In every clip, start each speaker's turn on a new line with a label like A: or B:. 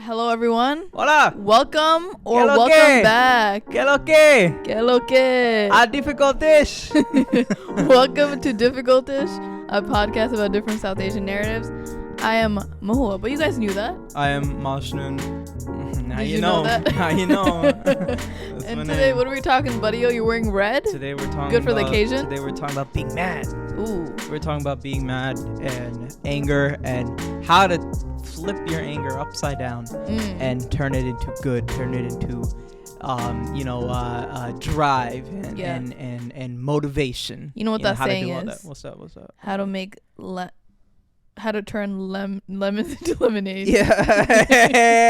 A: Hello, everyone.
B: Hola.
A: Welcome or
B: ¿Qué lo
A: welcome
B: que?
A: back.
B: ¿Qué lo que?
A: ¿Qué lo que?
B: A difficulties.
A: Welcome to Difficultish, a podcast about different South Asian narratives. I am Mahua, but you guys knew that.
B: I am Mashnun. Now
A: Did
B: you know.
A: that?
B: Now you know.
A: And today, what are we talking, buddy? Oh, you're wearing red?
B: Today we're talking
A: Good for
B: about,
A: the occasion?
B: Today we're talking about being mad.
A: Ooh.
B: We're talking about being mad and anger and how to flip your anger upside down and turn it into good, turn it into drive and motivation.
A: You know what that saying is?
B: That. What's that?
A: How to make how to turn lemons into lemonade.
B: Yeah,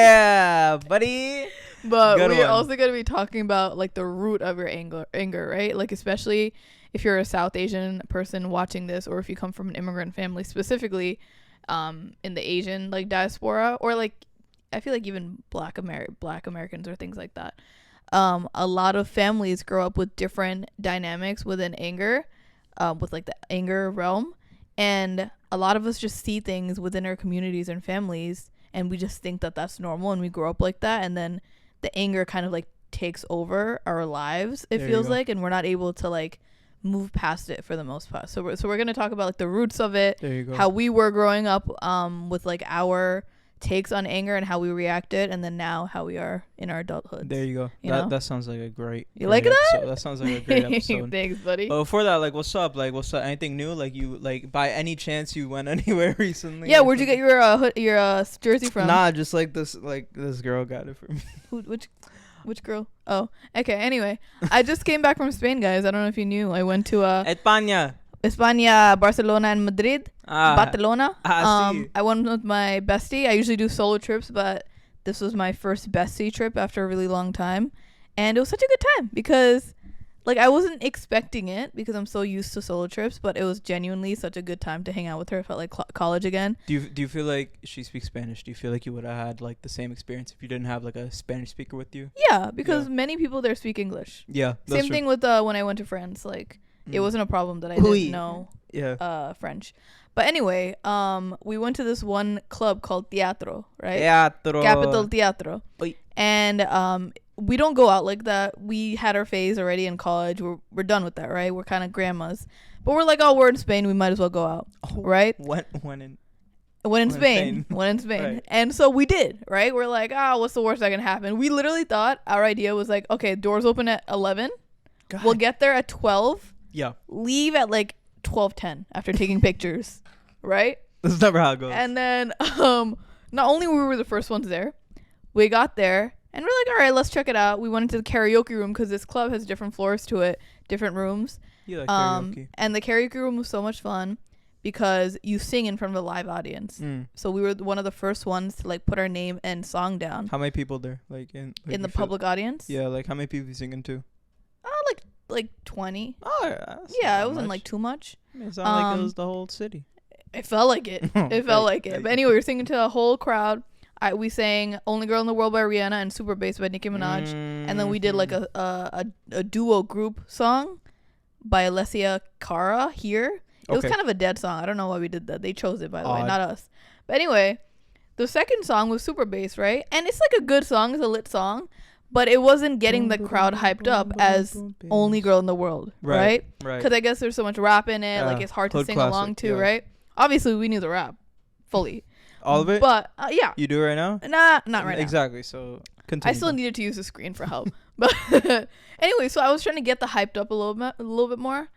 B: buddy.
A: But
B: Good
A: we're
B: one.
A: also going to be talking about like the root of your anger, right? Like especially if you're a South Asian person watching this, or if you come from an immigrant family, specifically in the Asian like diaspora, or like I feel like even Black Americans or things like that. A lot of families grow up with different dynamics within anger, with like the anger realm, and a lot of us just see things within our communities and families, and we just think that that's normal, and we grow up like that, and then the anger kind of like takes over our lives, it feels like, and we're not able to like move past it for the most part. So we're going to talk about like the roots of it, how we were growing up with like our takes on anger and how we reacted, and then now how we are in our adulthood.
B: There you go. That sounds like a great
A: like
B: episode.
A: that?
B: That sounds like a great episode.
A: Thanks, buddy.
B: But before that, like, what's up? Like, what's up? Anything new? Like, you like by any chance you went anywhere recently?
A: Yeah, where'd you get your jersey from?
B: Nah, just like this girl got it for me.
A: Which girl? Oh, okay. Anyway, I just came back from Spain, guys. I don't know if you knew. I went to España, Barcelona, and Madrid. Barcelona.
B: Sí.
A: I went with my bestie. I usually do solo trips, but this was my first bestie trip after a really long time, and it was such a good time because, like, I wasn't expecting it because I'm so used to solo trips, but it was genuinely such a good time to hang out with her. It felt like college again.
B: Do you feel like she speaks Spanish? Do you feel like you would have had like the same experience if you didn't have like a Spanish speaker with you?
A: Yeah, because many people there speak English.
B: Yeah,
A: same thing with when I went to France. Like, it wasn't a problem that I didn't know French. But anyway, we went to this one club called Teatro, right? Capital Teatro. Oy. And we don't go out like that. We had our phase already in college. We're done with that, right? We're kind of grandmas. But we're like, oh, we're in Spain. We might as well go out, right?
B: When in
A: Spain. Right. And so we did, right? We're like, what's the worst that can happen? We literally thought our idea was like, okay, doors open at 11. God. We'll get there at 12.
B: Yeah.
A: Leave at like 12:10 after taking pictures, right?
B: That's never how it goes.
A: And then not only were we the first ones there, we got there and we're like, all right, let's check it out. We went into the karaoke room because this club has different floors to it, different rooms.
B: You like karaoke.
A: And the karaoke room was so much fun because you sing in front of a live audience. So we were one of the first ones to like put our name and song down.
B: How many people there? Like in
A: the public audience?
B: Yeah, like how many people you singing to?
A: Like 20.
B: Oh,
A: yeah, it wasn't like too much.
B: It sounded like it was the whole city.
A: It felt like it. It felt like it. But anyway, we were singing to a whole crowd. We sang "Only Girl in the World" by Rihanna and "Super Bass" by Nicki Minaj, and then we did like a duo group song by Alessia Cara here. It was kind of a dead song. I don't know why we did that. They chose it, by the way, not us. But anyway, the second song was "Super Bass," right? And it's like a good song. It's a lit song. But it wasn't getting the crowd hyped up as "Only Girl in the World," right? Because I guess there's so much rap in it. Like, it's hard to sing along to, right? Obviously, we knew the rap fully.
B: All of it?
A: But, yeah.
B: You do it right now?
A: Nah, not right now.
B: Exactly. So, continue.
A: I still needed to use the screen for help. But anyway, so I was trying to get the hyped up a little bit more.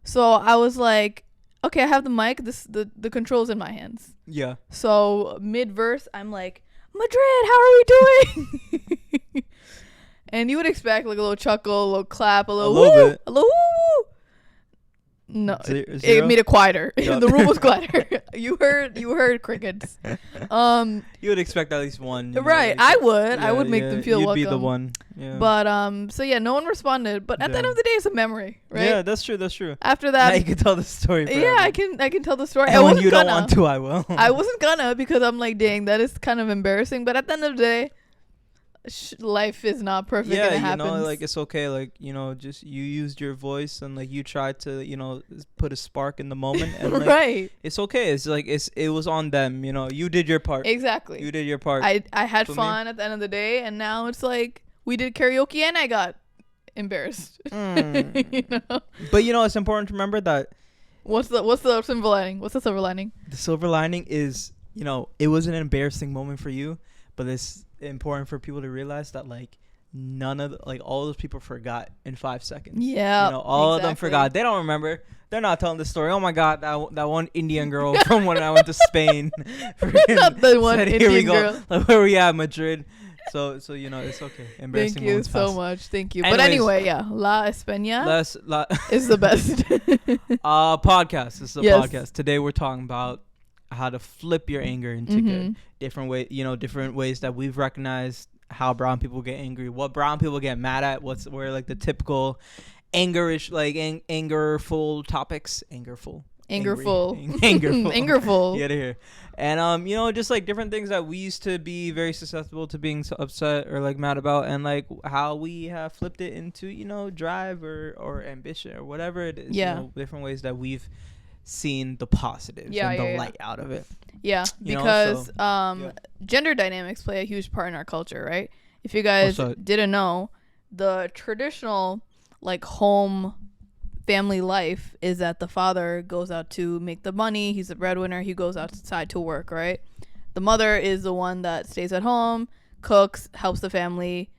A: So I was like, okay, I have the mic. The control's in my hands.
B: Yeah. So,
A: mid-verse, I'm like, Madrid, how are we doing? And you would expect like a little chuckle, a little clap, a little
B: bit.
A: A little woo. No,
B: Zero?
A: It made it quieter. The room was quieter. You heard crickets.
B: You would expect at least one.
A: Right,
B: like,
A: I would make them feel welcome.
B: You'd be the one. Yeah.
A: But so yeah, no one responded. But at the end of the day, it's a memory, right?
B: Yeah, that's true.
A: After that,
B: now you can tell the story. Forever.
A: Yeah, I can tell the story.
B: And when you don't want to, I will.
A: I wasn't gonna because I'm like, dang, that is kind of embarrassing. But at the end of the day, life is not perfect.
B: Yeah,
A: and it
B: you
A: happens.
B: know, like it's okay. Like, just you used your voice and like you tried to, put a spark in the moment, and like
A: right.
B: it's okay. It's like it was on them. You did your part.
A: Exactly.
B: You did your part.
A: I had
B: For me?
A: fun at the end of the day, and now it's like we did karaoke and I got embarrassed. You know?
B: But it's important to remember that
A: What's the silver lining? What's the silver lining?
B: the silver lining is, it was an embarrassing moment for you, but it's important for people to realize that like none of all those people forgot in 5 seconds.
A: Yeah.
B: All of them forgot. They don't remember. They're not telling the story. Oh my God, that one Indian girl from when I went to Spain.
A: Not the one
B: said,
A: Indian
B: Here we go.
A: girl.
B: Like, where we at, Madrid? So it's okay. Embarrassing
A: Thank you
B: moments
A: so
B: pass.
A: much. Thank you.
B: Anyways,
A: But anyway, yeah, La España
B: La
A: is the best.
B: podcast. This is a
A: Yes.
B: podcast. Today we're talking about how to flip your anger into good. Different ways that we've recognized how brown people get angry, what brown people get mad at, where like the typical angerish, like angerful topics. Angerful.
A: Angerful.
B: Get it here. And just like different things that we used to be very susceptible to being so upset or like mad about, and like how we have flipped it into drive or ambition or whatever it is.
A: Yeah.
B: Different ways that we've seen the positives and the light out of it.
A: Yeah, because gender dynamics play a huge part in our culture, right? If you guys didn't know, the traditional like home family life is that the father goes out to make the money. He's the breadwinner. He goes outside to work, right? The mother is the one that stays at home, cooks, helps the family,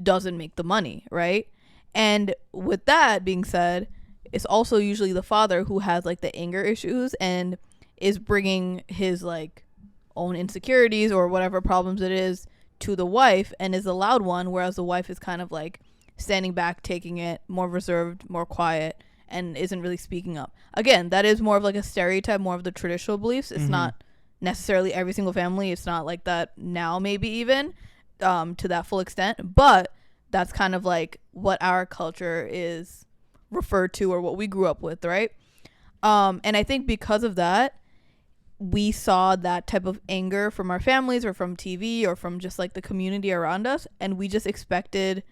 A: doesn't make the money, right? And with that being said, it's also usually the father who has like the anger issues and is bringing his like own insecurities or whatever problems it is to the wife and is the loud one, whereas the wife is kind of like standing back, taking it, more reserved, more quiet, and isn't really speaking up. Again, that is more of like a stereotype, more of the traditional beliefs. It's not necessarily every single family. It's not like that now, maybe even to that full extent, but that's kind of like what our culture is referred to or what we grew up with, right? And I think because of that, we saw that type of anger from our families or from TV or from just like the community around us, and we just expected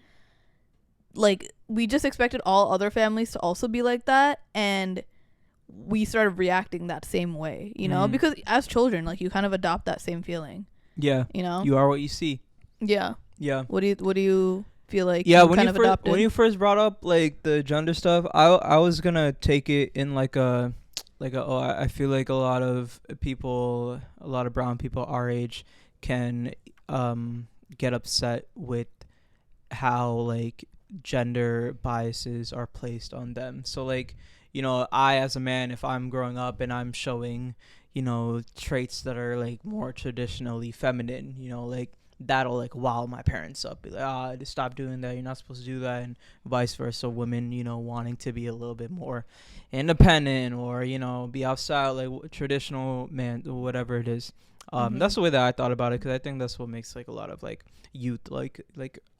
A: all other families to also be like that, and we started reacting that same way, because as children, like, you kind of adopt that same feeling.
B: Yeah. You are what you see.
A: Yeah.
B: Yeah.
A: What do you feel like?
B: Yeah,
A: when
B: you first brought up like the gender stuff, I was gonna take it in I feel like a lot of brown people our age can get upset with how like gender biases are placed on them. So like, I as a man, if I'm growing up and I'm showing, traits that are like more traditionally feminine, like that'll like wow my parents up, be like, just stop doing that, you're not supposed to do that, and vice versa. Women, wanting to be a little bit more independent or be outside like traditional man, whatever it is. That's the way that I thought about it, because I think that's what makes like a lot of like youth, like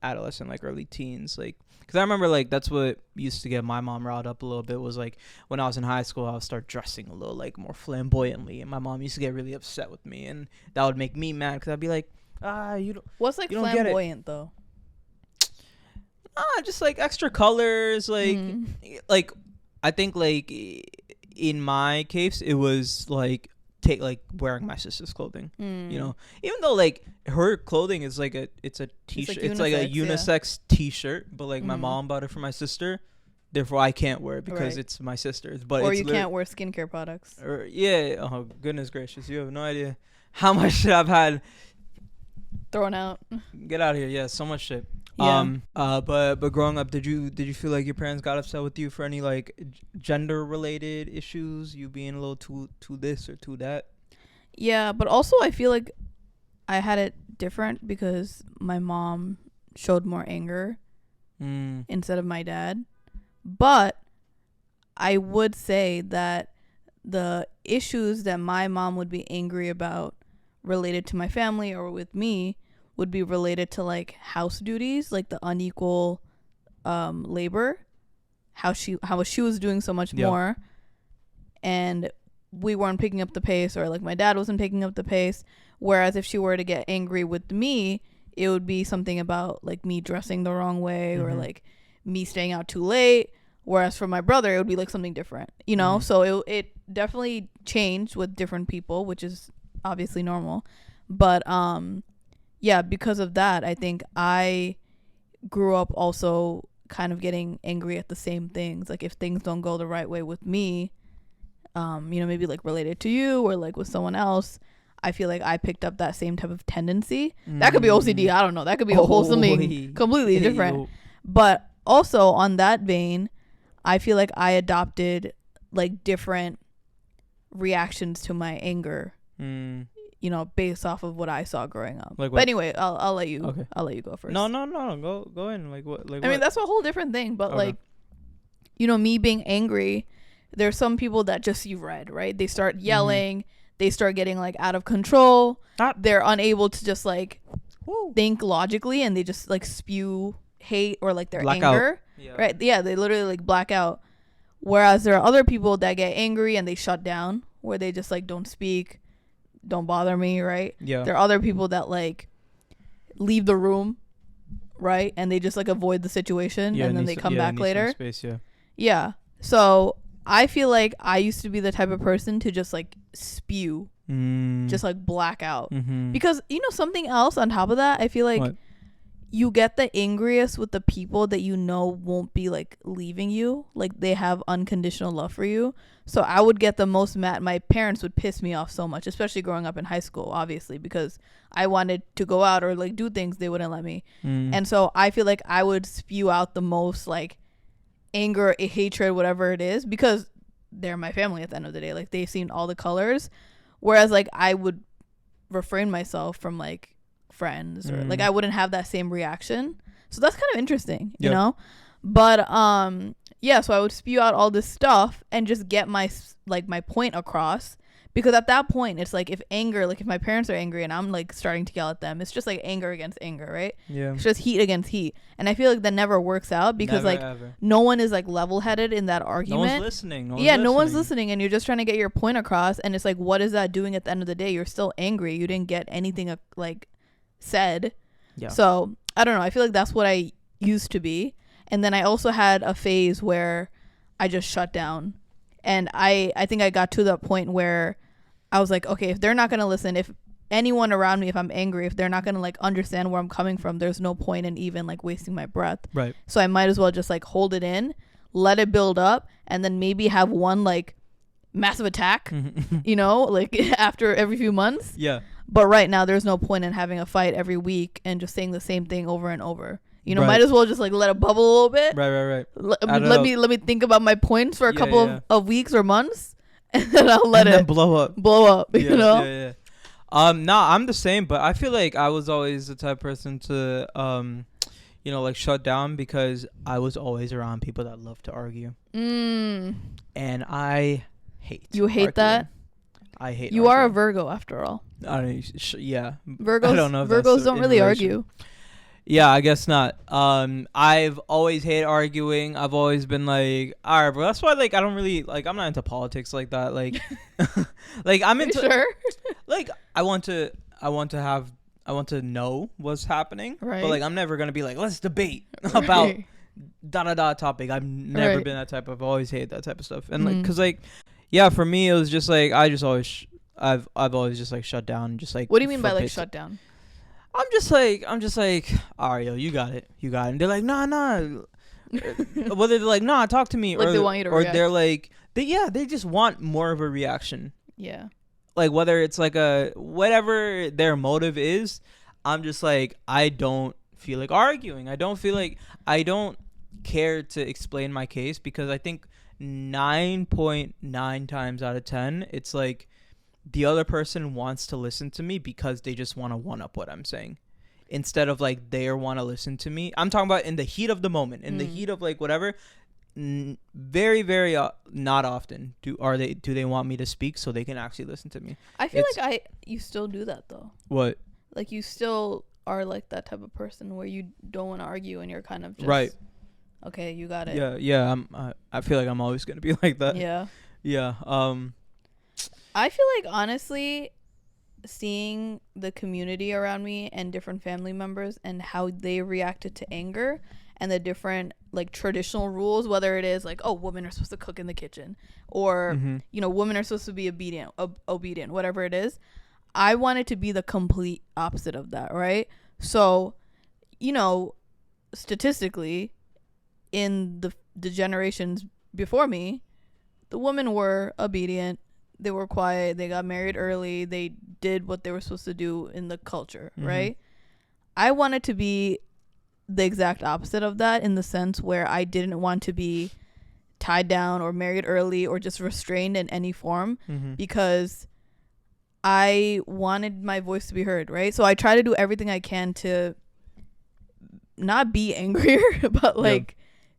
B: adolescent, like early teens, like, because I remember like that's what used to get my mom riled up a little bit, was like when I was in high school I would start dressing a little like more flamboyantly, and my mom used to get really upset with me, and that would make me mad, because I'd be like, you don't.
A: What's like flamboyant though?
B: Just like extra colors, like like I think like in my case it was like wearing my sister's clothing, even though like her clothing is like it's a t-shirt, it's like a unisex t-shirt, but like my mom bought it for my sister, therefore I can't wear it because it's my sister's. But
A: or you can't wear skincare products.
B: Or oh goodness gracious, you have no idea how much shit I've had
A: thrown out.
B: Get out of here. Yeah, so much shit.
A: Yeah.
B: But growing up, did you feel like your parents got upset with you for any like gender related issues, you being a little too this or too that?
A: Yeah, but also I feel like I had it different because my mom showed more anger instead of my dad. But I would say that the issues that my mom would be angry about related to my family or with me would be related to like house duties, like the unequal labor, how she was doing so much more, and we weren't picking up the pace, or like my dad wasn't picking up the pace. Whereas if she were to get angry with me, it would be something about like me dressing the wrong way or
B: Mhm.
A: like me staying out too late. Whereas for my brother, it would be like something different, you know?
B: Mhm.
A: So it definitely changed with different people, which is obviously normal. But yeah, because of that, I think I grew up also kind of getting angry at the same things. Like if things don't go the right way with me, you know, maybe like related to you or like with someone else, I feel like I picked up that same type of tendency. That could be OCD. I don't know. That could be a whole something completely different. But also on that vein, I feel like I adopted like different reactions to my anger, you know, based off of what I saw growing up.
B: Like
A: but anyway, I'll let you
B: Okay.
A: I'll let you go first.
B: No, go in. Like what? Like
A: I mean, that's a whole different thing. But
B: Okay.
A: like, you know, me being angry, there's some people that just you read, right? They start yelling, they start getting like out of control. They're unable to just like think logically, and they just like spew hate or like their anger.
B: Yeah.
A: Right? Yeah, they literally like black out. Whereas there are other people that get angry and they shut down, where they just like don't speak, don't bother me, right?
B: Yeah.
A: There are other people that like leave the room, right? And they just like avoid the situation, and then they come back later.
B: Space, yeah.
A: Yeah. So I feel like I used to be the type of person to just like spew, just like black out. Because, you know, something else on top of that, I feel like you get the angriest with the people that you know won't be like leaving you. Like they have unconditional love for you. So I would get the most mad. My parents would piss me off so much, especially growing up in high school, obviously, because I wanted to go out or like do things, they wouldn't let me. And so I feel like I would spew out the most like anger, hatred, whatever it is, because they're my family at the end of the day. Like they've seen all the colors. Whereas like I would refrain myself from like friends or like I wouldn't have that same reaction. So that's kind of interesting, you know? But yeah, so I would spew out all this stuff and just get my like my point across, because at that point it's like if my parents are angry and I'm like starting to yell at them, it's just like anger against anger, right?
B: Yeah.
A: It's just heat against heat. And I feel like that never works out because no one is like level-headed in that argument.
B: No one's listening.
A: No one's listening, and you're just trying to get your point across, and it's like, what is that doing at the end of the day? You're still angry. You didn't get anything like said. Yeah. So I don't know. I feel like that's what I used to be. And then I also had a phase where I just shut down. And I think I got to the point where I was like, okay, if they're not going to listen, if anyone around me, if I'm angry, if they're not going to like understand where I'm coming from, there's no point in even like wasting my breath.
B: Right.
A: So I might as well just like hold it in, let it build up, and then maybe have one like massive attack, you know, like after every few months.
B: Yeah.
A: But right now there's no point in having a fight every week and just saying the same thing over and over. You know, might as well just like let it bubble a little bit.
B: Right.
A: Let me think about my points for a couple of weeks or months, and then I'll let it
B: blow up.
A: You know?
B: Yeah. I'm the same, but I feel like I was always the type of person to you know, like shut down because I was always around people that love to argue. And I hate.
A: You hate that?
B: I hate.
A: You are a Virgo after all.
B: Yeah.
A: Virgos.
B: I don't know if
A: Virgos don't really argue.
B: Yeah, I guess not. I've always hated arguing. I've always been like, all right, bro. That's why, like, I don't really like. I'm not into politics like that. Like, like I'm into.
A: Sure.
B: Like, I want to know what's happening.
A: Right.
B: But like, I'm never gonna be like, let's debate about da topic. I've never been that type of. I've always hated that type of stuff. And like, cause like, yeah, for me it was just like I've always just like shut down and just like.
A: What do you mean by like shut down?
B: I'm just like, all right, yo, you got it. And they're like, nah. Whether they're like, nah, talk to me,
A: like they want you to react.
B: They're like, they just want more of a reaction.
A: Yeah.
B: Like whether it's like whatever their motive is, I'm just like, I don't feel like arguing. I don't care to explain my case, because I think 9.9 times out of 10, it's like, the other person wants to listen to me because they just want to one up what I'm saying, instead of like they want to listen to me. I'm talking about in the heat of the moment, in the heat of like whatever. Very, very not often do they want me to speak so they can actually listen to me.
A: I feel like you still do that though.
B: What?
A: Like you still are like that type of person where you don't want to argue and you're kind of just
B: right.
A: Okay, you got it.
B: Yeah. I feel like I'm always gonna be like that.
A: Yeah.
B: Yeah.
A: I feel like honestly, seeing the community around me and different family members and how they reacted to anger and the different like traditional rules, whether it is like, oh, women are supposed to cook in the kitchen, or you know, women are supposed to be obedient, whatever it is. I wanted to be the complete opposite of that, right? So, you know, statistically, in the generations before me, the women were obedient, they were quiet, they got married early, they did what they were supposed to do in the culture, right? I wanted to be the exact opposite of that, in the sense where I didn't want to be tied down or married early or just restrained in any form, because I wanted my voice to be heard, right? So I try to do everything I can to not be angrier, but like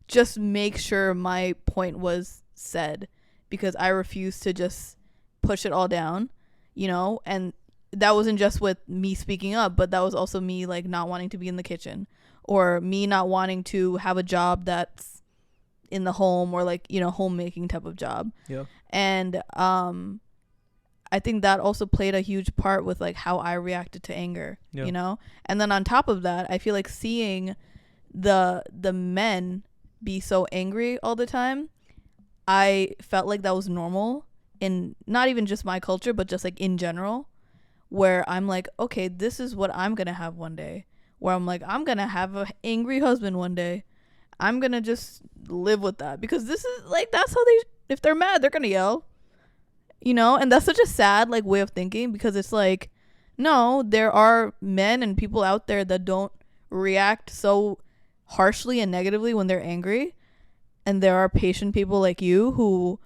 A: just make sure my point was said, because I refuse to just push it all down, you know? And that wasn't just with me speaking up, but that was also me like not wanting to be in the kitchen, or me not wanting to have a job that's in the home, or like, you know, homemaking type of job. Yeah. And I think that also played a huge part with like how I reacted to anger, you know? And then on top of that, I feel like seeing the men be so angry all the time, I felt like that was normal in not even just my culture, but just like in general, where I'm like, okay, this is what I'm going to have one day, where I'm like, I'm going to have an angry husband one day. I'm going to just live with that, because this is like, that's how they, if they're mad, they're going to yell, you know? And that's such a sad like way of thinking, because it's like, no, there are men and people out there that don't react so harshly and negatively when they're angry. And there are patient people like you who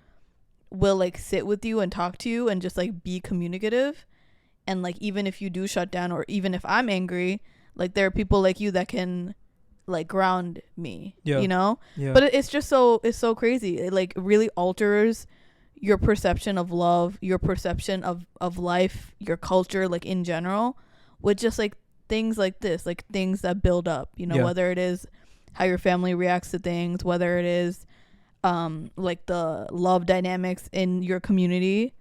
A: will like sit with you and talk to you and just like be communicative. And like, even if you do shut down, or even if I'm angry, like there are people like you that can like ground me, you know? But it's just it's so crazy. It like really alters your perception of love, your perception of life, your culture, like in general, with just like things like this, like things that build up, you know, whether it is how your family reacts to things, whether it is like the love dynamics in your community.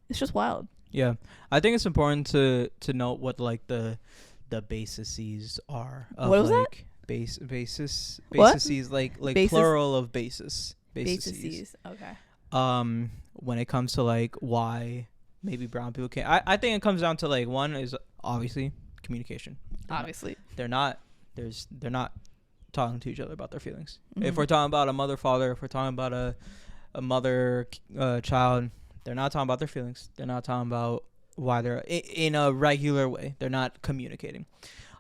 A: It's just wild.
B: Yeah. I think it's important to note what like the bases are of,
A: what was
B: like
A: that?
B: Bases
A: What?
B: like
A: Basis?
B: Plural of bases.
A: Okay.
B: When it comes to like why maybe brown people can't, I think it comes down to like, one is obviously communication. They're not talking to each other about their feelings. If we're talking about a mother father, if we're talking about a mother child, they're not talking about their feelings. They're not talking about why they're in a regular way. They're not communicating.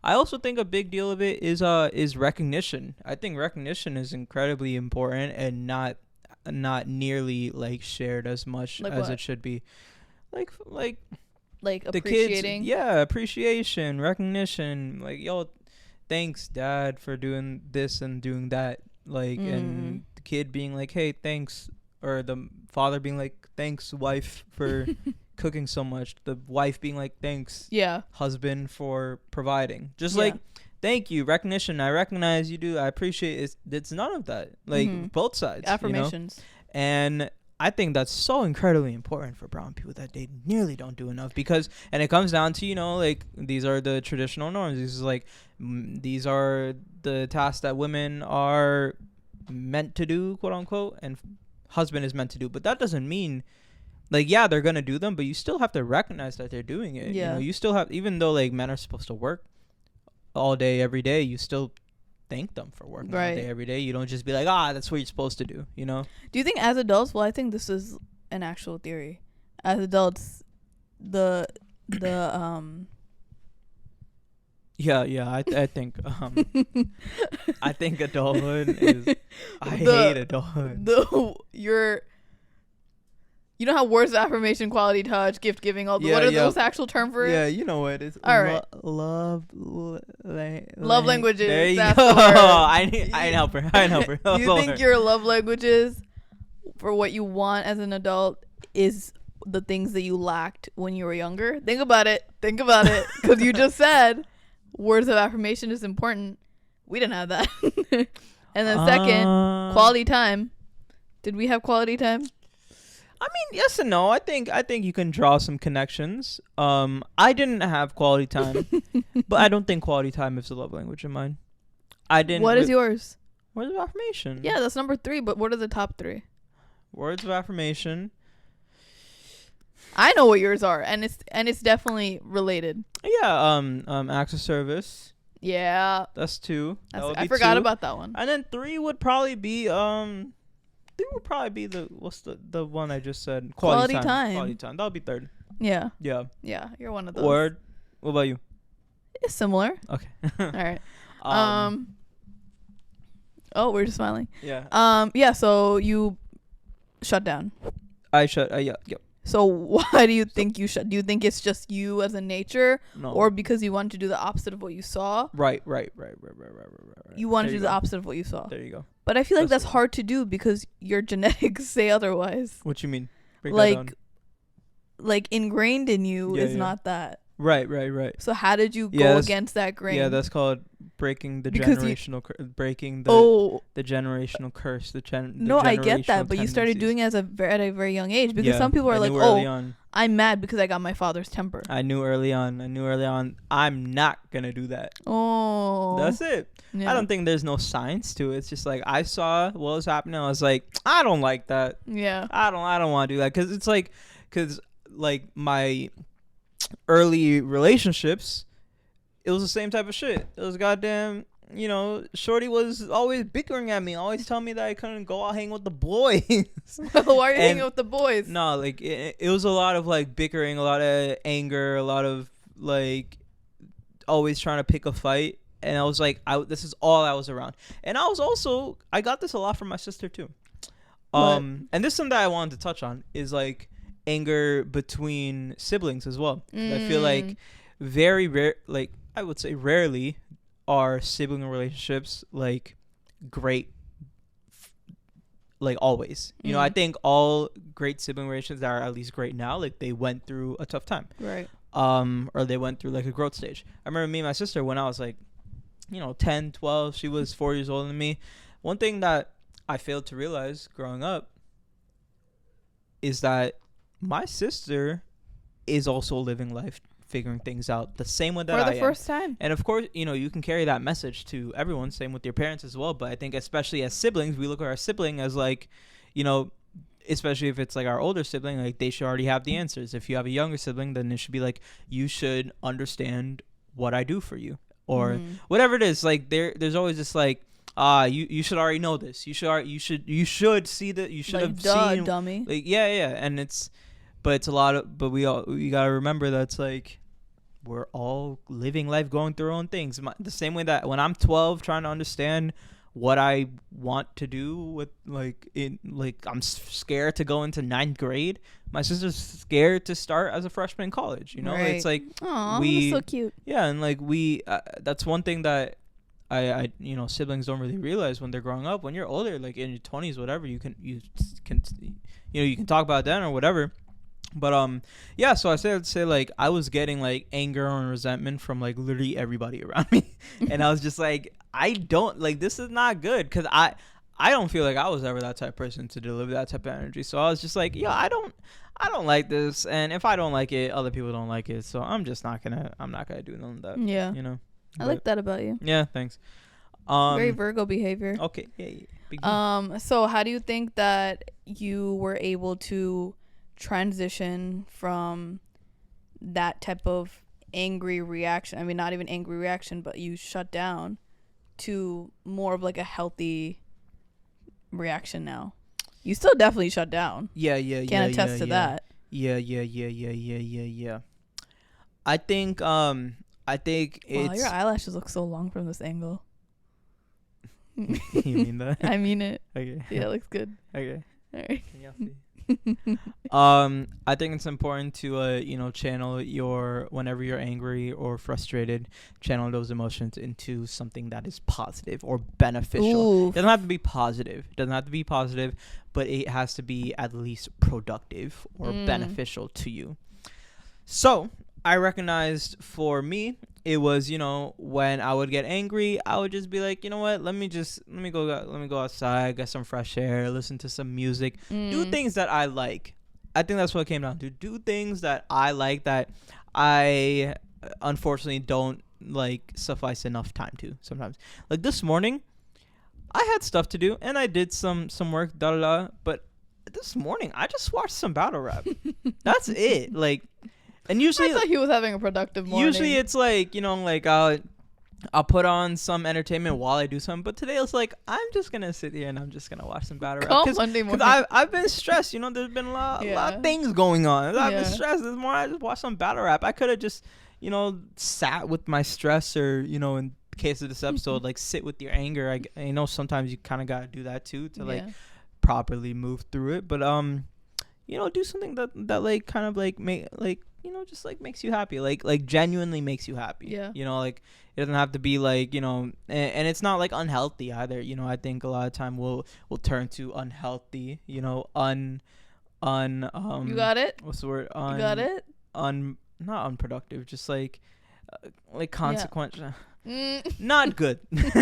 B: I also think a big deal of it is recognition. I think recognition is incredibly important and not nearly like shared as much like as what? It should be. Like the
A: appreciating.
B: Kids, yeah, appreciation, recognition. Like, yo, thanks, Dad, for doing this and doing that. Like, and the kid being like, hey, thanks, or the father being like, thanks, wife, for cooking so much. The wife being like, thanks, husband, for providing. Just like, thank you, recognition. I recognize you do. I appreciate it. It's none of that. Like both sides.
A: Affirmations.
B: You know? And I think that's so incredibly important for brown people that they nearly don't do enough, because, and it comes down to, you know, like, these are the traditional norms. This is like, these are the tasks that women are meant to do, quote unquote, and husband is meant to do. But that doesn't mean, like, yeah, they're going to do them, but you still have to recognize that they're doing it. You know, you still have, even though like men are supposed to work all day, every day, you still thank them for working all day, every day. You don't just be like, that's what you're supposed to do, you know?
A: Do you think as adults, well, I think this is an actual theory. As adults, I
B: think I think adulthood is, I hate adulthood.
A: You know how words of affirmation, quality touch, gift giving, all the what are those actual term for it?
B: Yeah, you know what it is.
A: All right.
B: Love
A: languages.
B: There you
A: that's
B: go.
A: The word.
B: I didn't help her.
A: Do you think your love languages for what you want as an adult is the things that you lacked when you were younger? Think about it. Because you just said words of affirmation is important. We didn't have that. And then second, quality time. Did we have quality time?
B: mean, yes and no. I think you can draw some connections. I didn't have quality time, but I don't think quality time is a love language of mine. I didn't.
A: What is yours?
B: Words of affirmation.
A: Yeah, that's number 3. But what are the top 3?
B: Words of affirmation.
A: I know what yours are, and it's definitely related.
B: Yeah. Acts of service.
A: Yeah,
B: That's 2.
A: I forgot
B: 2.
A: about that one.
B: And then 3 would probably be the what's the one I just said? Quality time. Quality time. That would be 3rd.
A: Yeah,
B: Yeah.
A: yeah, you're one of those.
B: Word. What about you?
A: It's similar.
B: Okay.
A: All right. Oh, we're just smiling.
B: Yeah.
A: Yeah. So you shut down.
B: I shut. Yeah. Yep.
A: So why do you think you shut? Do you think it's just you as a nature,
B: No.
A: or because you wanted to do the opposite of what you saw?
B: Right.
A: You wanted to
B: There
A: do the opposite of what you saw.
B: There you go.
A: But I feel like
B: That's
A: that's hard to do because your genetics say otherwise.
B: What you mean? Break that down.
A: Like ingrained in you
B: Yeah,
A: is
B: yeah.
A: not that.
B: Right.
A: So how did you
B: Yeah,
A: go
B: that's-
A: against that grain?
B: Yeah, that's called breaking the
A: Because you-
B: generational breaking the generational curse.
A: No, I get that,
B: generational
A: but you started
B: tendencies.
A: doing it at a very young age because
B: Yeah,
A: some people are
B: I
A: like,
B: knew early
A: "Oh,
B: on.
A: I'm mad because I got my father's temper."
B: I knew early on. I'm not gonna do that.
A: Oh,
B: That's it.
A: yeah.
B: I don't think there's no science to it. It's just like I saw what was happening. I was like, I don't like that.
A: Yeah,
B: I don't want to do that because it's like my early relationships, it was the same type of shit. It was goddamn, shorty was always bickering at me, always telling me that I couldn't go out hang with the boys.
A: why are you hanging with the boys?
B: No, like it was a lot of like bickering, a lot of anger, a lot of like always trying to pick a fight. And I was like, this is all I was around. And I got this a lot from my sister too.
A: What?
B: And this is something that I wanted to touch on is like anger between siblings as well. I feel like very rare, like I would say rarely are sibling relationships like great, like always. I think all great sibling relationships are at least great now. Like they went through a tough time.
A: Right.
B: Or they went through like a growth stage. I remember me and my sister when I was like, 10, 12, she was 4 years older than me. One thing that I failed to realize growing up is that my sister is also living life, figuring things out the same way that I am.
A: For the first time.
B: And of course, you can carry that message to everyone, same with your parents as well. But I think especially as siblings, we look at our sibling as like, especially if it's like our older sibling, like they should already have the answers. If you have a younger sibling, then it should be like, you should understand what I do for you or whatever it is. Like there's always this like, you should already know this. You should see that. You should have seen,
A: dummy.
B: like, yeah. And it's a lot of, but we gotta remember that's like, we're all living life, going through our own things. The same way that when I'm 12, trying to understand what I want to do with I'm scared to go into 9th grade. My sister's scared to start as a freshman in college.
A: Right.
B: It's like,
A: aw, that's so cute.
B: yeah, and like that's one thing that I siblings don't really realize when they're growing up. When you're older, like in your 20s, whatever, you can talk about that or whatever. But yeah, so I say like I was getting like anger and resentment from like literally everybody around me, and I was just like, I don't like, this is not good, because I don't feel like I was ever that type of person to deliver that type of energy. So I was just like, yo, I don't like this, and if I don't like it, other people don't like it, so I'm not gonna do none of that.
A: Yeah. I like that about you.
B: Yeah, thanks.
A: Very Virgo behavior.
B: Okay. Yeah. Big deal.
A: So how do you think that you were able to transition from that type of angry reaction? I mean, not even angry reaction, but you shut down to more of like a healthy reaction now. You still definitely shut down.
B: Yeah.
A: Can attest to that.
B: Yeah. I think it's.
A: Wow, your eyelashes look so long from this angle.
B: You mean that?
A: I mean it.
B: Okay.
A: Yeah, it looks good.
B: Okay.
A: All right.
B: Can y'all see? I think it's important to channel whenever you're angry or frustrated, channel those emotions into something that is positive or beneficial. It doesn't have to be positive, but it has to be at least productive or beneficial to you. So I recognized for me, it was, when I would get angry, I would just be like, you know what, let me go outside, get some fresh air, listen to some music, do things that I like. I think that's what it came down to. Do things that I like that I unfortunately don't like suffice enough time to sometimes. Like this morning, I had stuff to do and I did some work, but this morning I just watched some battle rap. That's it. Like, and usually
A: I thought he was having a productive morning.
B: Usually it's like, like I'll put on some entertainment while I do something, but today it's like I'm just gonna sit here and I'm just gonna watch some battle rap. Because I've been stressed. There's been a lot of things going on. I've been stressed. This morning I just watched some battle rap. I could have just sat with my stress, or in case of this episode, like sit with your anger. I know sometimes you kind of gotta do that too to like properly move through it. But do something that like kind of like make like just like makes you happy, like genuinely makes you happy. Like it doesn't have to be like and it's not like unhealthy either. I think a lot of time we'll turn to unhealthy, you got it, what's the word,
A: you got it,
B: not unproductive, just like consequential. Not good. Not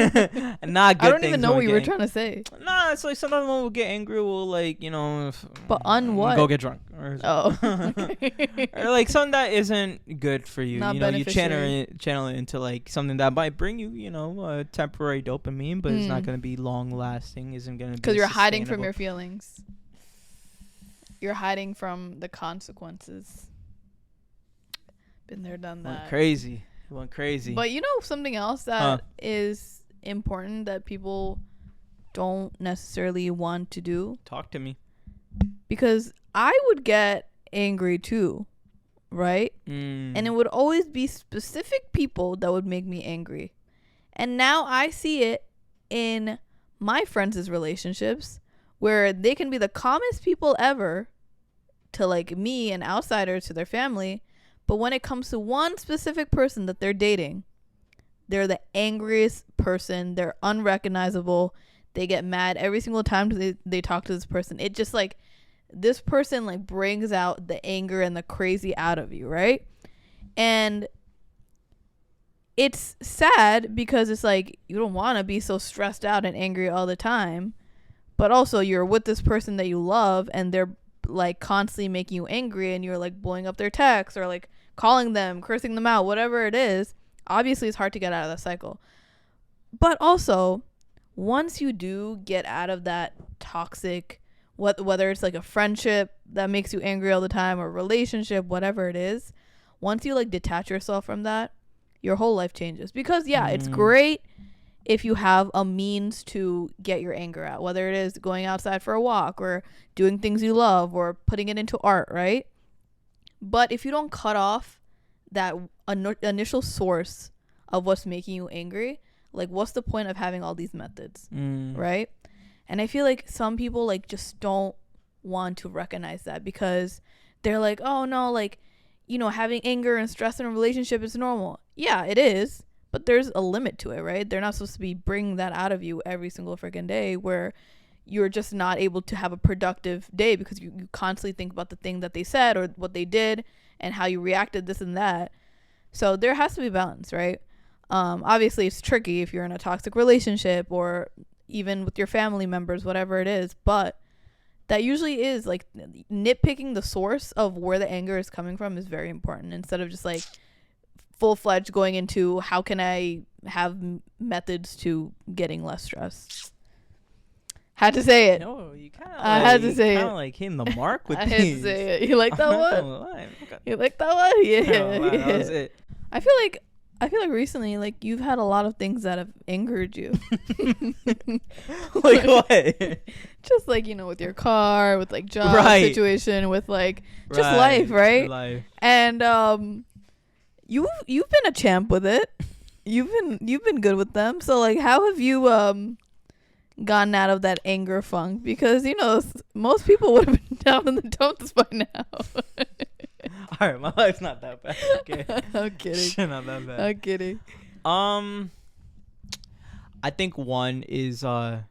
B: good.
A: I don't even know what you were trying to say.
B: Nah, it's like sometimes when we'll get angry, we'll like
A: but on what?
B: Go get drunk. Or or like something that isn't good for you.
A: Not
B: you channel it into like something that might bring you, a temporary dopamine, but it's not gonna be long lasting. Isn't gonna be
A: because you're hiding from your feelings. You're hiding from the consequences. Been there, done that.
B: Went crazy.
A: But something else that is important that people don't necessarily want to do?
B: Talk to me.
A: Because I would get angry too, right? And it would always be specific people that would make me angry. And now I see it in my friends' relationships where they can be the calmest people ever to like me and outsiders to their family. But when it comes to one specific person that they're dating, they're the angriest person. They're unrecognizable. They get mad every single time they talk to this person. It just like, this person like brings out the anger and the crazy out of you, right? And it's sad because it's like, you don't want to be so stressed out and angry all the time. But also you're with this person that you love and they're like constantly making you angry and you're like blowing up their texts or like calling them, cursing them out, whatever it is. Obviously it's hard to get out of that cycle. But also, once you do get out of that toxic, whether it's like a friendship that makes you angry all the time or a relationship, whatever it is, once you like detach yourself from that, your whole life changes. Because it's great if you have a means to get your anger out, whether it is going outside for a walk or doing things you love or putting it into art, right? But if you don't cut off that initial source of what's making you angry, like what's the point of having all these methods, right? And I feel like some people like just don't want to recognize that because they're like, oh no, like, having anger and stress in a relationship is normal. Yeah, it is. But there's a limit to it, right? They're not supposed to be bringing that out of you every single freaking day where you're just not able to have a productive day because you constantly think about the thing that they said or what they did and how you reacted, this and that. So there has to be balance, right? Obviously, it's tricky if you're in a toxic relationship or even with your family members, whatever it is. But that usually is like nitpicking the source of where the anger is coming from is very important instead of just like full-fledged going into how can I have methods to getting less stress. Had to say it.
B: No, you kind of.
A: I had to say it.
B: Kind of like hitting the mark with
A: I
B: these.
A: had to say it. You like that one? You like that one? Yeah.
B: That was it.
A: I feel like recently, like you've had a lot of things that have angered you.
B: Like what?
A: Just like with your car, with like job situation, with like just life, right?
B: Life.
A: And you've been a champ with it. You've been good with them. So like, how have you gotten out of that anger funk? Because most people would have been down in the dumps by now.
B: All right, my life's not that bad. Okay,
A: I'm kidding.
B: Shit, not that bad.
A: I'm kidding.
B: I think one is I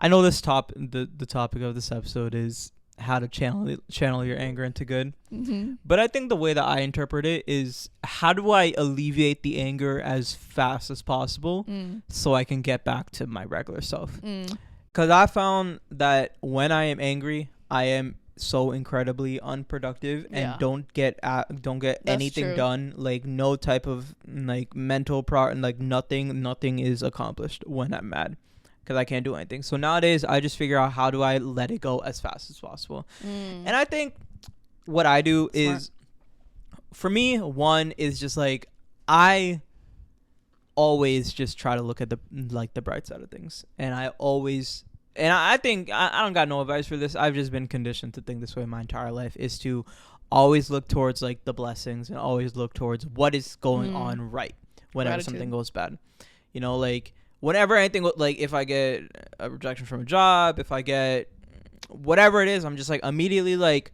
B: know the topic of this episode is how to channel your anger into good.
A: Mm-hmm.
B: But I think the way that I interpret it is, how do I alleviate the anger as fast as possible so I can get back to my regular self? Because I found that when I am angry, I am so incredibly unproductive and
A: Yeah.
B: don't get
A: That's
B: anything
A: true.
B: done. Like no type of like mental like nothing is accomplished when I'm mad because I can't do anything. So nowadays I just figure out how do I let it go as fast as possible. And I think what I do
A: Smart.
B: is, for me, one is just like I always just try to look at the bright side of things, and I think I don't got no advice for this. I've just been conditioned to think this way my entire life, is to always look towards like the blessings and always look towards what is going on right whenever
A: Gratitude.
B: something goes bad. You know, like whenever anything, like if I get a rejection from a job, if I get whatever it is, I'm just like immediately like,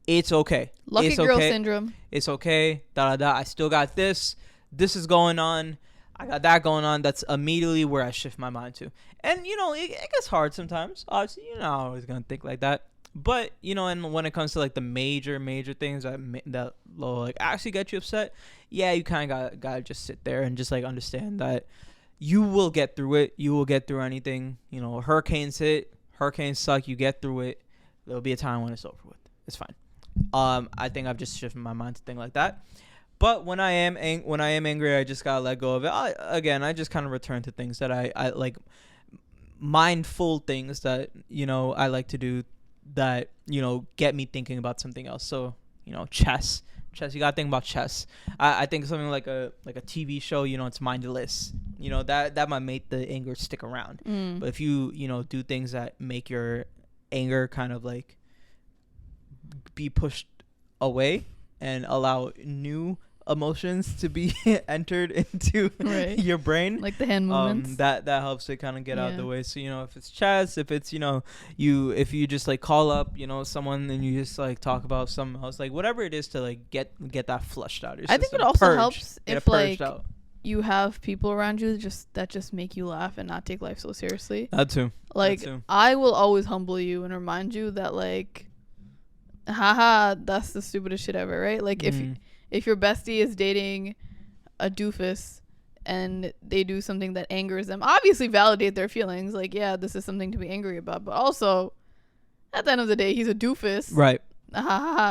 B: it's okay.
A: Lucky
B: It's
A: girl
B: okay.
A: syndrome.
B: It's okay. Da da da. I still got this. This is going on. I got that going on. That's immediately where I shift my mind to. And you know, it gets hard sometimes. Obviously, you're not always gonna think like that. But you know, and when it comes to like the major things that will like actually get you upset, yeah, you kind of gotta just sit there and just like understand that you will get through it. You will get through anything. You know, hurricanes hit. Hurricanes suck. You get through it. There'll be a time when it's over with. It's fine. I think I've just shifted my mind to think like that. But when I am angry, I just gotta let go of it. I just kind of return to things that I like, mindful things that you know I like to do that you know get me thinking about something else. So you know, chess. You gotta think about chess. I think something like a TV show. You know, it's mindless. You know that might make the anger stick around. But if you know do things that make your anger kind of like be pushed away and allow new emotions to be entered into your brain,
A: like the hand movements,
B: that helps it kind of get out of the way. So you know, if it's chess, if it's you know if you just like call up you know someone and you just like talk about something else, like whatever it is to like get that flushed out of your system.
A: I think it also helps
B: get
A: if
B: it purged
A: like
B: out.
A: you have people around you that just make you laugh and not take life so seriously.
B: That too.
A: Like I will always humble you and remind you that like, haha, that's the stupidest shit ever, right? Like if your bestie is dating a doofus and they do something that angers them, obviously validate their feelings. Like, yeah, this is something to be angry about, but also at the end of the day, he's a doofus,
B: right?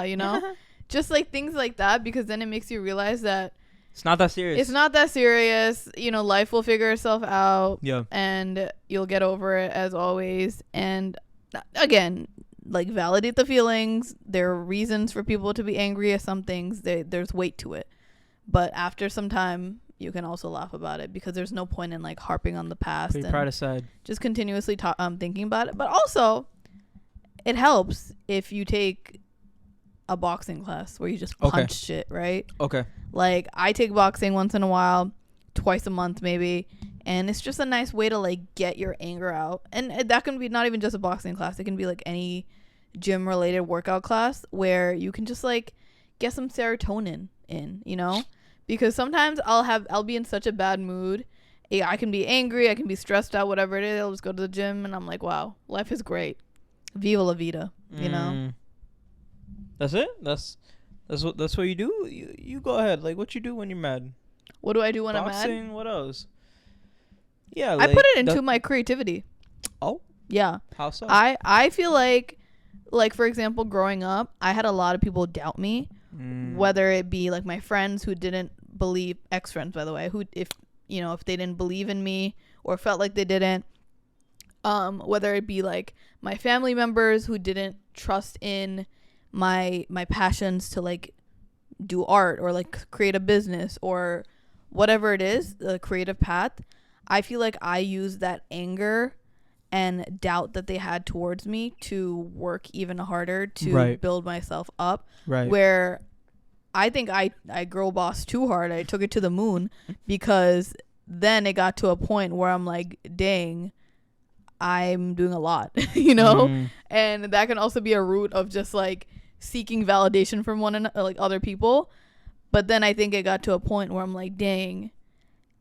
A: You know, just like things like that, because then it makes you realize that
B: it's not that serious.
A: It's not that serious. You know, life will figure itself out.
B: Yeah.
A: And you'll get over it as always. And again, like validate the feelings. There are reasons for people to be angry at some things. There's weight to it. But after some time, you can also laugh about it, because there's no point in like harping on the past.
B: Pretty proud aside.
A: Just continuously thinking about it. But also, it helps if you take a boxing class where you just punch shit, right?
B: Okay.
A: Like I take boxing once in a while, twice a month maybe, and it's just a nice way to like get your anger out. And that can be not even just a boxing class. It can be like any gym related workout class where you can just like get some serotonin in, you know? Because sometimes I'll be in such a bad mood. I can be angry, I can be stressed out, whatever it is. I'll just go to the gym and I'm like, wow, life is great. Viva la vida, you know?
B: That's it? That's what you do? You go ahead. Like, what you do when you're mad?
A: What do I do when
B: Boxing,
A: I'm mad?
B: what else? Yeah,
A: I put it into my creativity.
B: Oh?
A: Yeah.
B: How so?
A: I feel like for example, growing up, I had a lot of people doubt me, whether it be like my friends who didn't believe, ex-friends by the way, who if they didn't believe in me or felt like they didn't, whether it be like my family members who didn't trust in my passions to like do art or like create a business or whatever it is, the creative path. I feel like I use that anger and doubt that they had towards me to work even harder to build myself up.
B: Right.
A: Where I think I girl bossed too hard. I took it to the moon, because then it got to a point where I'm like, dang, I'm doing a lot, you know? And that can also be a root of just like seeking validation from one another, like other people. But then I think it got to a point where I'm like, dang,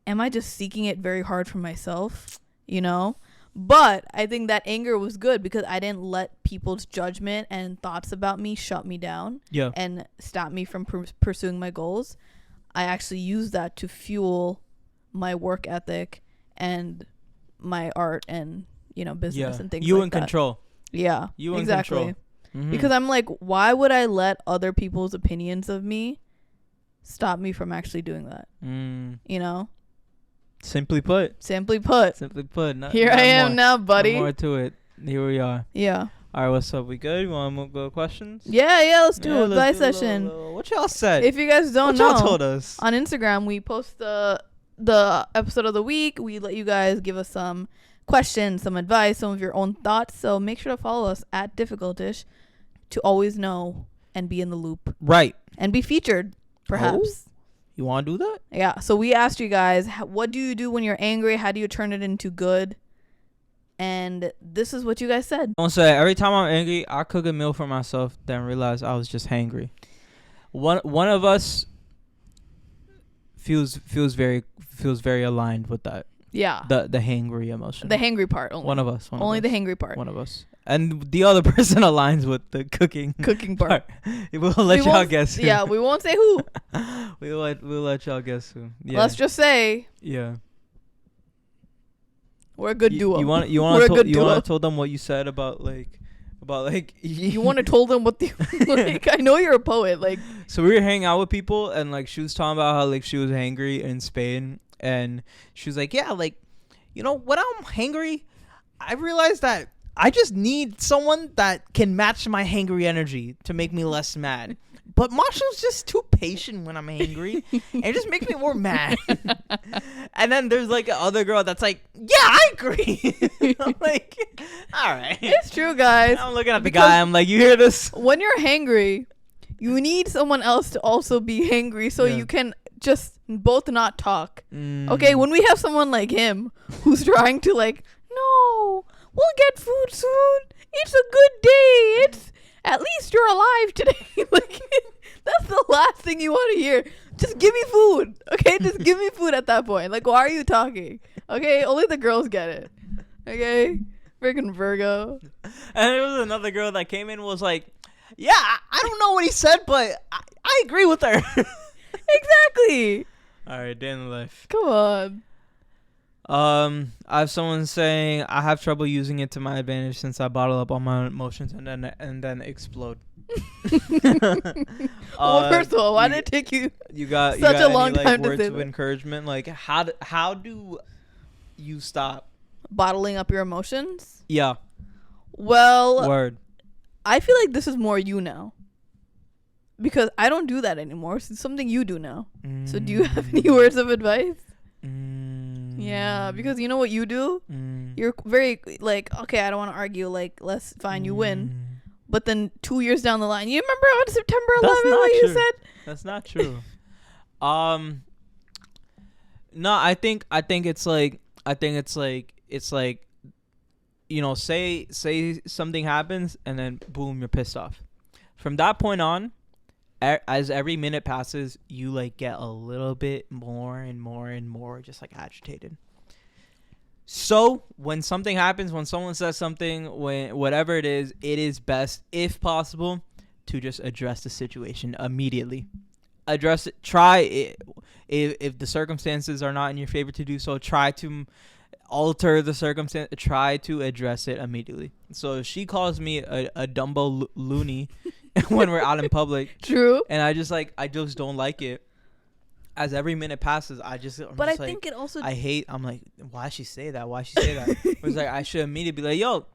A: am I just seeking it very hard for myself, you know? But I think that anger was good because I didn't let people's judgment and thoughts about me shut me down and stop me from pursuing my goals. I actually used that to fuel my work ethic and my art and, business and things like that.
B: You in control.
A: Yeah,
B: You in
A: exactly.
B: control.
A: Because I'm like, why would I let other people's opinions of me stop me from actually doing that? You know?
B: Simply put.
A: Here I am now, buddy.
B: No more to it. Here we are.
A: Yeah.
B: All right, what's up? We good? You want to go to questions?
A: Yeah, let's do a advice session.
B: What y'all said?
A: If you guys don't know,
B: what y'all told us?
A: On Instagram, we post the episode of the week. We let you guys give us some questions, some advice, some of your own thoughts. So make sure to follow us at Difficultish to always know and be in the loop.
B: Right.
A: And be featured, perhaps.
B: Oh, you want to do that?
A: Yeah. So we asked you guys, what do you do when you're angry? How do you turn it into good? And this is what you guys said.
B: Don't say every time I'm angry, I cook a meal for myself, then realize I was just hangry. One of us feels very aligned with that.
A: Yeah.
B: The hangry emotion.
A: The hangry part only.
B: One of us.
A: Only the hangry part.
B: One of us. And the other person aligns with the cooking
A: part.
B: We'll let y'all guess who.
A: Yeah, we won't say who.
B: we'll let y'all guess who. Yeah.
A: Let's just say.
B: Yeah.
A: We're a good duo.
B: You want to tell them what you said about you
A: want to tell them what the like? I know you're a poet. Like,
B: so we were hanging out with people and like she was talking about how like she was hangry in Spain and she was like, yeah, like, you know, when I'm hangry, I realized that I just need someone that can match my hangry energy to make me less mad. But Marshall's just too patient when I'm angry. And it just makes me more mad. And then there's like another girl that's like, yeah, I agree. I'm like, all right.
A: It's true, guys.
B: I'm looking at the guy. I'm like, you hear this?
A: When you're hangry, you need someone else to also be hangry so you can just both not talk. Okay, when we have someone like him who's trying to like, no, we'll get food soon. It's a good day. It's at least you're alive today. Like, that's the last thing you want to hear. Just give me food. Okay, just give me food at that point. Like, why are you talking? Okay, only the girls get it. Okay, freaking Virgo.
B: And there was another girl that came in and was like, yeah, I don't know what he said, but I agree with her.
A: Exactly.
B: All right, day in the life.
A: Come on.
B: I have someone saying I have trouble using it to my advantage since I bottle up all my emotions and then explode.
A: Well, first of all, why did it take you such a long time to
B: words
A: say
B: of
A: that?
B: encouragement? Like how do you stop
A: bottling up your emotions?
B: Yeah.
A: Well,
B: word.
A: I feel like this is more you now. Because I don't do that anymore. So it's something you do now. So do you have any words of advice? Yeah, because you know what you do? You're very like, okay, I don't want to argue. Like, let's fine, you win. But then 2 years down the line, you remember on September 11th what you said?
B: That's not true. No, I think it's like you know, say something happens and then boom, you're pissed off. From that point on, as every minute passes, you like get a little bit more and more and more just like agitated. So when something happens, when someone says something, when whatever it is best, if possible, to just address the situation immediately. Address it. Try it. If the circumstances are not in your favor to do so, try to alter the circumstance. Try to address it immediately. So if she calls me a Dumbo loony when we're out in public,
A: true,
B: and I just don't like it. As every minute passes, I'm
A: think it also.
B: I'm like, why she say that? It's like I should immediately be like, yo,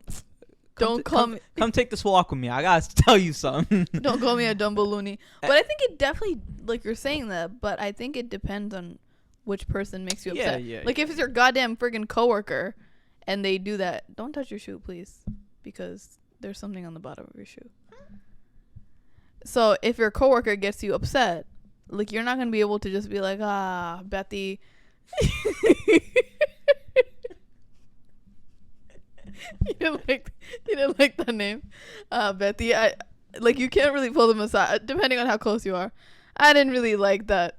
B: come take this walk with me. I gotta tell you something.
A: Don't call me a Dumbo loony. But I think it definitely, like you're saying that, but I think it depends on which person makes you upset. Like if it's your goddamn friggin' coworker, and they do that, don't touch your shoe, please, because there's something on the bottom of your shoe. So if your coworker gets you upset, like you're not gonna be able to just be like, Bethy. You didn't like that name, Bethy. I like you can't really pull them aside depending on how close you are. I didn't really like that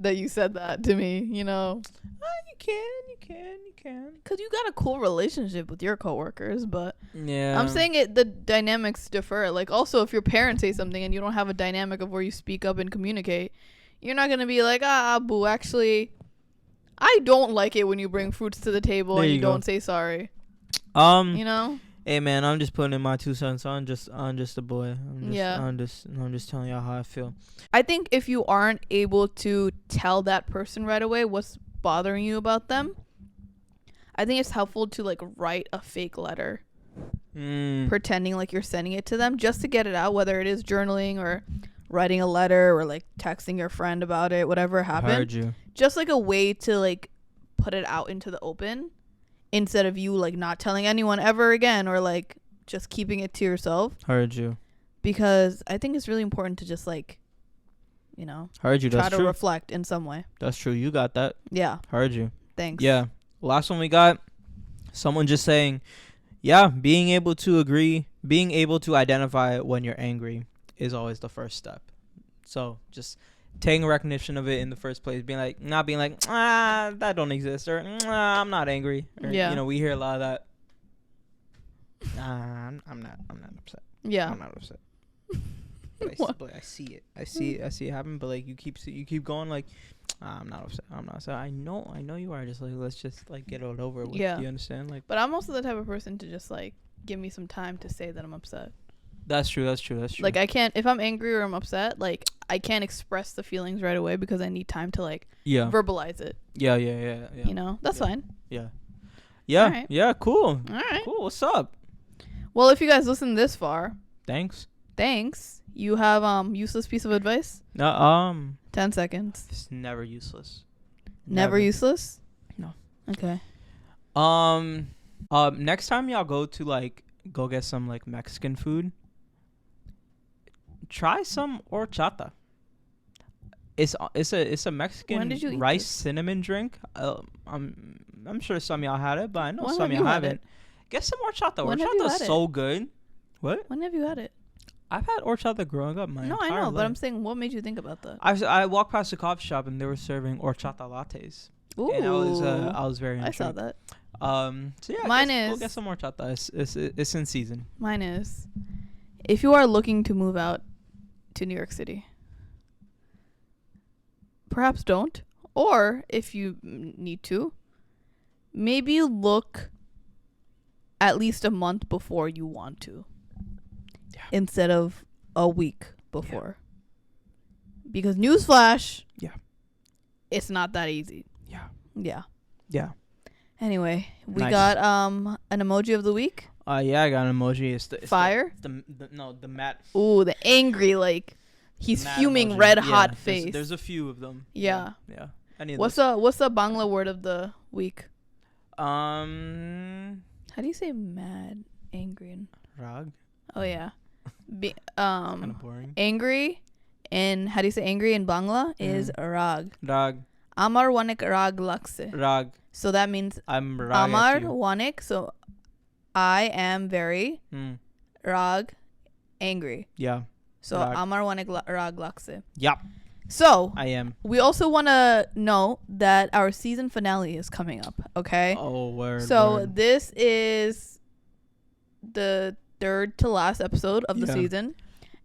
A: you said that to me. You know. You can. Cause you got a cool relationship with your coworkers, but
B: yeah,
A: I'm saying the dynamics differ. Like also, if your parents say something and you don't have a dynamic of where you speak up and communicate, you're not gonna be like, boo. Actually, I don't like it when you bring fruits to the table and you don't say sorry. You know.
B: Hey man, I'm just putting in my 2 cents. I'm just a boy.
A: Yeah.
B: I'm just telling y'all how I feel.
A: I think if you aren't able to tell that person right away what's bothering you about them, I think it's helpful to like write a fake letter, pretending like you're sending it to them just to get it out, whether it is journaling or writing a letter or like texting your friend about it, whatever happened.
B: Heard you.
A: Just like a way to like put it out into the open instead of you like not telling anyone ever again or like just keeping it to yourself.
B: Heard you.
A: Because I think it's really important to just like, you know,
B: Heard you.
A: try
B: That's
A: to
B: true.
A: reflect in some way.
B: That's true. You got that.
A: Yeah.
B: Heard you.
A: Thanks.
B: Yeah. Last one we got, someone just saying, yeah, being able to identify when you're angry is always the first step. So just taking recognition of it in the first place, not being like, that don't exist, or I'm not angry. Or,
A: Yeah.
B: You know, we hear a lot of that. I'm not upset.
A: Yeah.
B: I'm not upset. But I see it. I see it happen. But like you keep going like, I'm not upset. I know you are. Just like let's just like get it over with.
A: Yeah.
B: Do you understand? Like,
A: But I'm also the type of person to just like give me some time to say that I'm upset.
B: that's true.
A: Like I can't, if I'm angry or I'm upset, like I can't express the feelings right away because I need time to like verbalize it.
B: Yeah.
A: You know, that's fine.
B: Yeah.
A: Alright.
B: Yeah. Cool.
A: All right.
B: Cool. What's up?
A: Well, if you guys listen this far,
B: Thanks.
A: You have useless piece of advice? 10 seconds.
B: It's never useless.
A: Never useless?
B: No.
A: Okay.
B: Next time y'all go get some like Mexican food, try some horchata. It's a Mexican
A: When did you eat
B: rice
A: this?
B: cinnamon drink. I'm sure some of y'all had it, but I know
A: When
B: some
A: have
B: of y'all
A: you had
B: haven't. Get some horchata.
A: When have you
B: Horchata's
A: had
B: so good. What?
A: When have you had it?
B: I've had horchata growing up.
A: No, I know, but I'm saying, what made you think about that?
B: I walked past a coffee shop and they were serving horchata lattes.
A: Ooh.
B: And I was very
A: I
B: intrigued.
A: saw that.
B: So yeah,
A: Mine
B: go
A: is-
B: get some horchata. It's in season.
A: Mine is, if you are looking to move out to New York City, perhaps don't. Or if you need to, maybe look at least a month before you want to.
B: Yeah.
A: Instead of a week before. Yeah. Because newsflash.
B: Yeah.
A: It's not that easy.
B: Yeah.
A: Yeah.
B: Yeah.
A: Anyway, we
B: Nice.
A: got an emoji of the week.
B: Yeah, I got an emoji. It's
A: Fire?
B: The matte.
A: Ooh, the angry, like he's
B: matte
A: fuming,
B: emoji.
A: red
B: Yeah,
A: hot face.
B: There's a few of them.
A: Yeah.
B: Yeah. Any of
A: What's
B: those.
A: the Bangla word of the week?
B: How
A: How do you say mad, angry, and
B: rag?
A: oh yeah,
B: Kind of boring.
A: angry, and how do you say angry in Bangla is rag.
B: Rag.
A: Amar wanek rag lakse.
B: Rag.
A: So that means
B: I'm rag.
A: Amar
B: at you.
A: wanek. So I am very rag, angry.
B: Yeah.
A: So
B: Rag.
A: Amar wanek rag lakse.
B: Yep.
A: So
B: I am.
A: we also want to know that our season finale is coming up. Okay.
B: Oh, word.
A: So
B: word.
A: this is the third to last episode of the
B: Yeah.
A: season,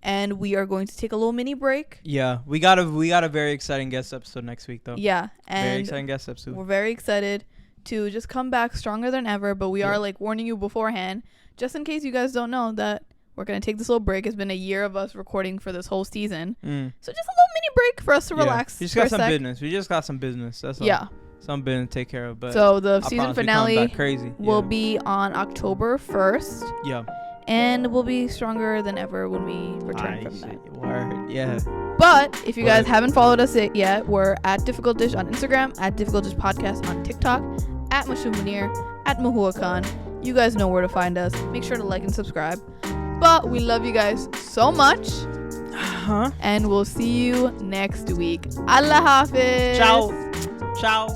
A: and we are going to take a little mini break.
B: Yeah, we got a very exciting guest episode next week though.
A: Yeah,
B: Very
A: and
B: exciting guest episode.
A: we're very excited to just come back stronger than ever. But we are like warning you beforehand, just in case you guys don't know that we're gonna take this little break. It's been a year of us recording for this whole season, so just a little mini break for us to relax.
B: We just
A: for
B: got
A: a
B: some
A: sec.
B: business. We just got some business. That's all.
A: Yeah.
B: Some business to take care of. But
A: So the
B: I
A: season
B: promise we coming
A: finale
B: back crazy.
A: will be on October 1st.
B: Yeah.
A: And we'll be stronger than ever when we return from that.
B: Word. Yeah.
A: But if you guys haven't followed us yet, we're at Difficult Dish on Instagram, at Difficult Dish Podcast on TikTok, at Mashu Munir, at Mahua Khan. You guys know where to find us. Make sure to like and subscribe. But we love you guys so much. And we'll see you next week. Allah Hafiz.
B: Ciao. Ciao.